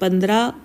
15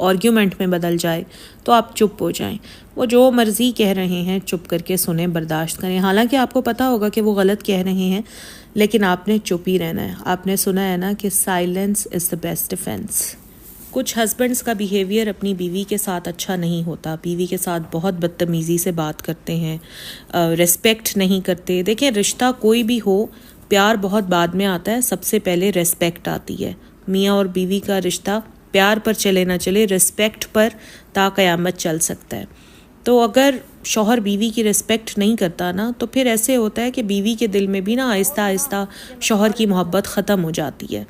argument میں بدل جائے تو آپ چپ ہو جائیں. وہ جو مرضی کہہ رہے ہیں چپ کر کے سنیں, برداشت کریں, حالانکہ آپ کو پتہ ہوگا کہ وہ غلط کہہ رہے ہیں, لیکن آپ نے چپ ہی رہنا ہے. آپ نے سنا ہے نا کہ silence is the best defence. کچھ ہسبینڈس کا بیہیویئر اپنی بیوی کے ساتھ اچھا نہیں ہوتا, بیوی کے ساتھ بہت بدتمیزی سے بات کرتے ہیں, ریسپیکٹ نہیں کرتے. دیکھیں رشتہ کوئی بھی ہو, پیار بہت بعد میں آتا ہے, سب سے پہلے ریسپیکٹ آتی ہے. میاں اور بیوی کا رشتہ پیار پر چلے نہ چلے, ریسپیکٹ پر تا قیامت چل سکتا ہے. تو اگر شوہر بیوی کی ریسپیکٹ نہیں کرتا نا, تو پھر ایسے ہوتا ہے کہ بیوی کے دل میں بھی نا آہستہ آہستہ شوہر کی محبت ختم ہو جاتی ہے.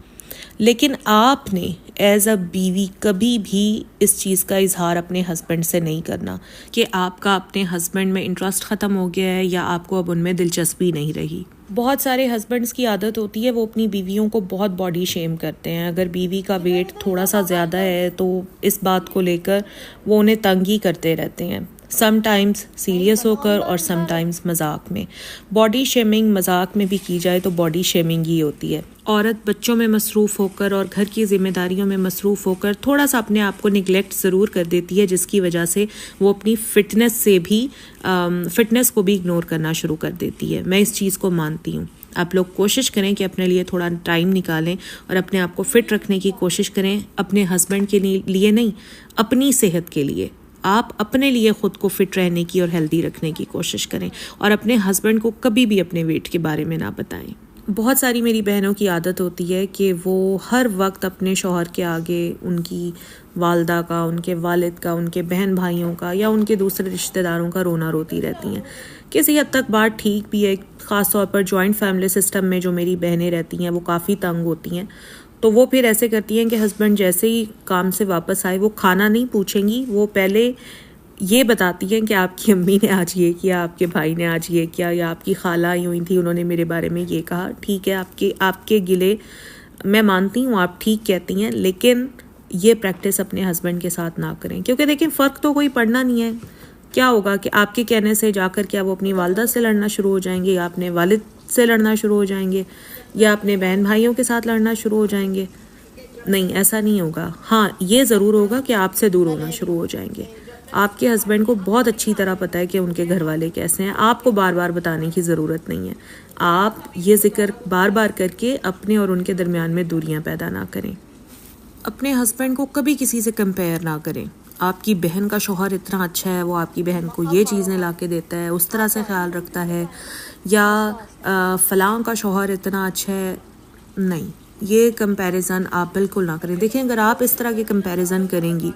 لیکن آپ نے ایز اے بیوی کبھی بھی اس چیز کا اظہار اپنے ہسبینڈ سے نہیں کرنا کہ آپ کا اپنے ہسبینڈ میں انٹرسٹ ختم ہو گیا ہے یا آپ کو اب ان میں دلچسپی نہیں رہی. بہت سارے ہسبینڈس کی عادت ہوتی ہے وہ اپنی بیویوں کو بہت باڈی شیم کرتے ہیں. اگر بیوی کا ویٹ تھوڑا سا زیادہ ہے تو اس بات کو لے کر وہ انہیں تنگ ہی کرتے رہتے ہیں, سم ٹائمز سیریس ہو کر اور سم ٹائمز مذاق میں. باڈی شیمنگ مذاق میں بھی کی جائے تو باڈی شیمنگ ہی ہوتی ہے. عورت بچوں میں مصروف ہو کر اور گھر کی ذمہ داریوں میں مصروف ہو کر تھوڑا سا اپنے آپ کو نگلیکٹ ضرور کر دیتی ہے, جس کی وجہ سے وہ اپنی فٹنس کو بھی اگنور کرنا شروع کر دیتی ہے. میں اس چیز کو مانتی ہوں. آپ لوگ کوشش کریں کہ اپنے لیے تھوڑا ٹائم نکالیں اور اپنے آپ کو فٹ رکھنے کی کوشش کریں, اپنے ہسبینڈ کے لیے نہیں, اپنی صحت کے لیے. آپ اپنے لیے خود کو فٹ رہنے کی اور ہیلدی رکھنے کی کوشش کریں, اور اپنے ہسبینڈ کو کبھی بھی اپنے ویٹ کے بارے میں نہ بتائیں. بہت ساری میری بہنوں کی عادت ہوتی ہے کہ وہ ہر وقت اپنے شوہر کے آگے ان کی والدہ کا, ان کے والد کا, ان کے بہن بھائیوں کا یا ان کے دوسرے رشتہ داروں کا رونا روتی رہتی ہیں. کسی حد تک بات ٹھیک بھی ہے, خاص طور پر جوائنٹ فیملی سسٹم میں جو میری بہنیں رہتی ہیں وہ کافی تنگ ہوتی ہیں. تو وہ پھر ایسے کرتی ہیں کہ ہسبینڈ جیسے ہی کام سے واپس آئے وہ کھانا نہیں پوچھیں گی, وہ پہلے یہ بتاتی ہیں کہ آپ کی امی نے آج یہ کیا, آپ کے بھائی نے آج یہ کیا, یا آپ کی خالہ آئی ہوئی تھی انہوں نے میرے بارے میں یہ کہا. ٹھیک ہے, آپ کے گلے میں مانتی ہوں, آپ ٹھیک کہتی ہیں, لیکن یہ پریکٹس اپنے ہسبینڈ کے ساتھ نہ کریں, کیونکہ دیکھیں فرق تو کوئی پڑنا نہیں ہے. کیا ہوگا کہ آپ کے کہنے سے جا کر کیا وہ اپنی والدہ سے لڑنا شروع ہو جائیں گے, یا اپنے والد سے لڑنا شروع ہو جائیں گے, یا اپنے بہن بھائیوں کے ساتھ لڑنا شروع ہو جائیں گے؟ نہیں, ایسا نہیں ہوگا. ہاں یہ ضرور ہوگا کہ آپ سے دور ہونا شروع ہو جائیں گے. آپ کے ہسبینڈ کو بہت اچھی طرح پتہ ہے کہ ان کے گھر والے کیسے ہیں, آپ کو بار بار بتانے کی ضرورت نہیں ہے. آپ یہ ذکر بار بار کر کے اپنے اور ان کے درمیان میں دوریاں پیدا نہ کریں. اپنے ہسبینڈ کو کبھی کسی سے کمپیئر نہ کریں. آپ کی بہن کا شوہر اتنا اچھا ہے, وہ آپ کی بہن کو یہ چیزیں لا کے دیتا ہے, اس طرح سے خیال رکھتا ہے, یا فلاں کا شوہر اتنا اچھا ہے. نہیں, یہ کمپیریزن آپ بالکل نہ کریں. دیکھیں اگر آپ اس طرح کے کمپیریزن کریں گی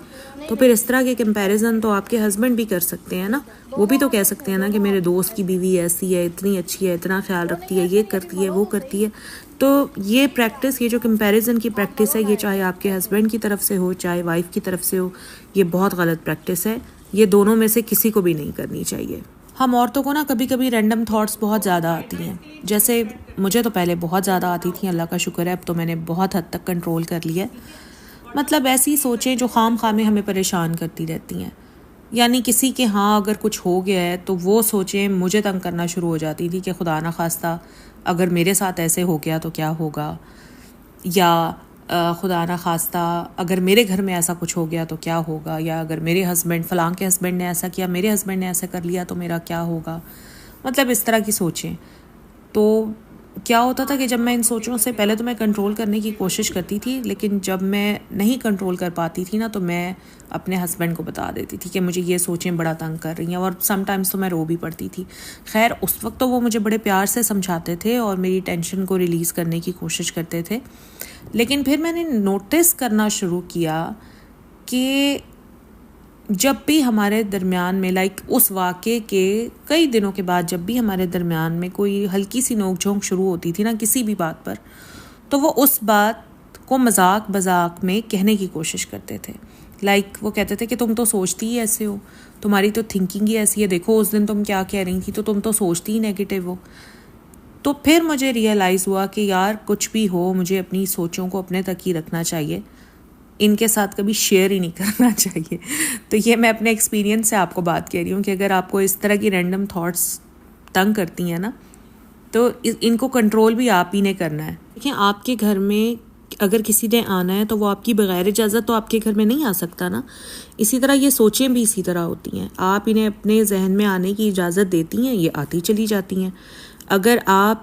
تو پھر اس طرح کے کمپیریزن تو آپ کے ہسبینڈ بھی کر سکتے ہیں نا. وہ بھی تو کہہ سکتے ہیں نا کہ میرے دوست کی بیوی ایسی ہے, اتنی اچھی ہے, اتنا خیال رکھتی ہے, یہ کرتی ہے, وہ کرتی ہے. تو یہ پریکٹس, یہ جو کمپیریزن کی پریکٹس ہے, یہ چاہے آپ کے ہسبینڈ کی طرف سے ہو چاہے وائف کی طرف سے ہو, یہ بہت غلط پریکٹس ہے. یہ دونوں میں سے کسی کو بھی نہیں کرنی چاہیے. ہم عورتوں کو نا کبھی کبھی رینڈم تھاٹس بہت زیادہ آتی ہیں. جیسے مجھے تو پہلے بہت زیادہ آتی تھیں, اللہ کا شکر ہے اب تو میں نے بہت حد تک کنٹرول کر لیا. مطلب ایسی سوچیں جو خام میں ہمیں پریشان کرتی رہتی ہیں. یعنی کسی کے ہاں اگر کچھ ہو گیا ہے تو وہ سوچیں مجھے تنگ کرنا شروع ہو جاتی تھی کہ خدا نہ خواستہ اگر میرے ساتھ ایسے ہو گیا تو کیا ہوگا, یا خدا نہ خواستہ اگر میرے گھر میں ایسا کچھ ہو گیا تو کیا ہوگا, یا اگر میرے ہسبینڈ فلاں کے ہسبینڈ نے ایسا کیا, میرے ہسبینڈ نے ایسا کر لیا تو میرا کیا ہوگا. مطلب اس طرح کی سوچیں. تو کیا ہوتا تھا کہ جب میں ان سوچوں سے پہلے تو میں کنٹرول کرنے کی کوشش کرتی تھی, لیکن جب میں نہیں کنٹرول کر پاتی تھی نا تو میں اپنے ہسبینڈ کو بتا دیتی تھی کہ مجھے یہ سوچیں بڑا تنگ کر رہی ہیں, اور سم ٹائمز تو میں رو بھی پڑتی تھی. خیر اس وقت تو وہ مجھے بڑے پیار سے سمجھاتے تھے اور میری ٹینشن کو ریلیز کرنے کی کوشش کرتے تھے. لیکن پھر میں نے نوٹس کرنا شروع کیا کہ جب بھی ہمارے درمیان میں اس واقعے کے کئی دنوں کے بعد جب بھی ہمارے درمیان میں کوئی ہلکی سی نوک جھونک شروع ہوتی تھی نا کسی بھی بات پر, تو وہ اس بات کو مذاق میں کہنے کی کوشش کرتے تھے. وہ کہتے تھے کہ تم تو سوچتی ہی ایسے ہو, تمہاری تو تھنکنگ ہی ایسی ہے, دیکھو اس دن تم کیا کہہ رہی تھی, تو تم تو سوچتی ہی نیگیٹو ہو. تو پھر مجھے ریئلائز ہوا کہ یار کچھ بھی ہو مجھے اپنی سوچوں کو اپنے تک ہی رکھنا چاہیے, ان کے ساتھ کبھی شیئر ہی نہیں کرنا چاہیے. تو یہ میں اپنے ایکسپیرینس سے آپ کو بات کہہ رہی ہوں کہ اگر آپ کو اس طرح کی رینڈم تھاٹس تنگ کرتی ہیں نا تو ان کو کنٹرول بھی آپ ہی نے کرنا ہے. دیکھیں آپ کے گھر میں اگر کسی نے آنا ہے تو وہ آپ کی بغیر اجازت تو آپ کے گھر میں نہیں آ سکتا نا. اسی طرح یہ سوچیں بھی اسی طرح ہوتی ہیں. آپ انہیں اپنے ذہن میں آنے کی اجازت دیتی ہیں, یہ آتی چلی جاتی ہیں. اگر آپ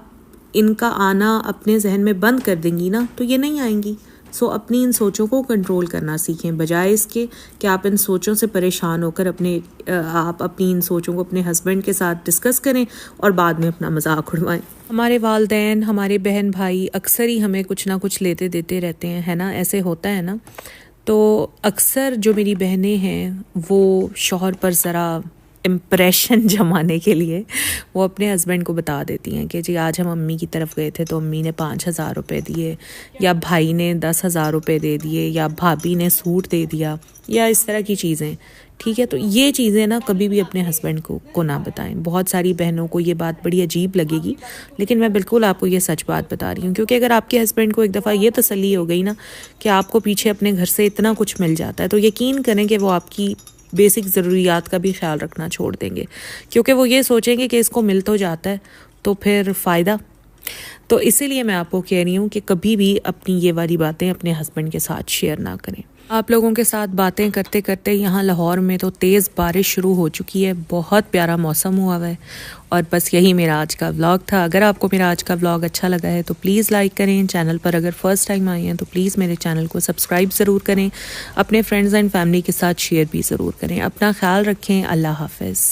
ان کا آنا اپنے ذہن میں بند کر دیں گی نا تو یہ نہیں آئیں گی. سو اپنی ان سوچوں کو کنٹرول کرنا سیکھیں, بجائے اس کے کہ آپ ان سوچوں سے پریشان ہو کر آپ اپنی ان سوچوں کو اپنے ہسبینڈ کے ساتھ ڈسکس کریں اور بعد میں اپنا مذاق اڑوائیں. ہمارے والدین, ہمارے بہن بھائی اکثر ہی ہمیں کچھ نہ کچھ لیتے دیتے رہتے ہیں, ہے نا, ایسے ہوتا ہے نا. تو اکثر جو میری بہنیں ہیں وہ شوہر پر ذرا امپریشن جمانے کے لیے وہ اپنے ہسبینڈ کو بتا دیتی ہیں کہ جی آج ہم امی کی طرف گئے تھے تو امی نے 5,000 روپے دیے, یا بھائی نے 10,000 روپے دے دیے, یا بھابھی نے سوٹ دے دیا, یا اس طرح کی چیزیں. ٹھیک ہے, تو یہ چیزیں نا کبھی بھی اپنے ہسبینڈ کو نہ بتائیں. بہت ساری بہنوں کو یہ بات بڑی عجیب لگے گی, لیکن میں بالکل آپ کو یہ سچ بات بتا رہی ہوں, کیونکہ اگر آپ کے ہسبینڈ کو ایک دفعہ یہ تسلی ہو گئی نا کہ آپ کو پیچھے اپنے گھر سے اتنا کچھ مل جاتا ہے, تو یقین کریں کہ وہ آپ کی بیسک ضروریات کا بھی خیال رکھنا چھوڑ دیں گے, کیونکہ وہ یہ سوچیں گے کہ اس کو مل تو جاتا ہے تو پھر فائدہ. تو اسی لیے میں آپ کو کہہ رہی ہوں کہ کبھی بھی اپنی یہ والی باتیں اپنے ہسبینڈ کے ساتھ شیئر نہ کریں. آپ لوگوں کے ساتھ باتیں کرتے کرتے یہاں لاہور میں تو تیز بارش شروع ہو چکی ہے, بہت پیارا موسم ہوا ہے. اور بس یہی میرا آج کا ولاگ تھا. اگر آپ کو میرا آج کا ولاگ اچھا لگا ہے تو پلیز لائک کریں. چینل پر اگر فرسٹ ٹائم آئے ہیں تو پلیز میرے چینل کو سبسکرائب ضرور کریں. اپنے فرینڈز اینڈ فیملی کے ساتھ شیئر بھی ضرور کریں. اپنا خیال رکھیں. اللہ حافظ.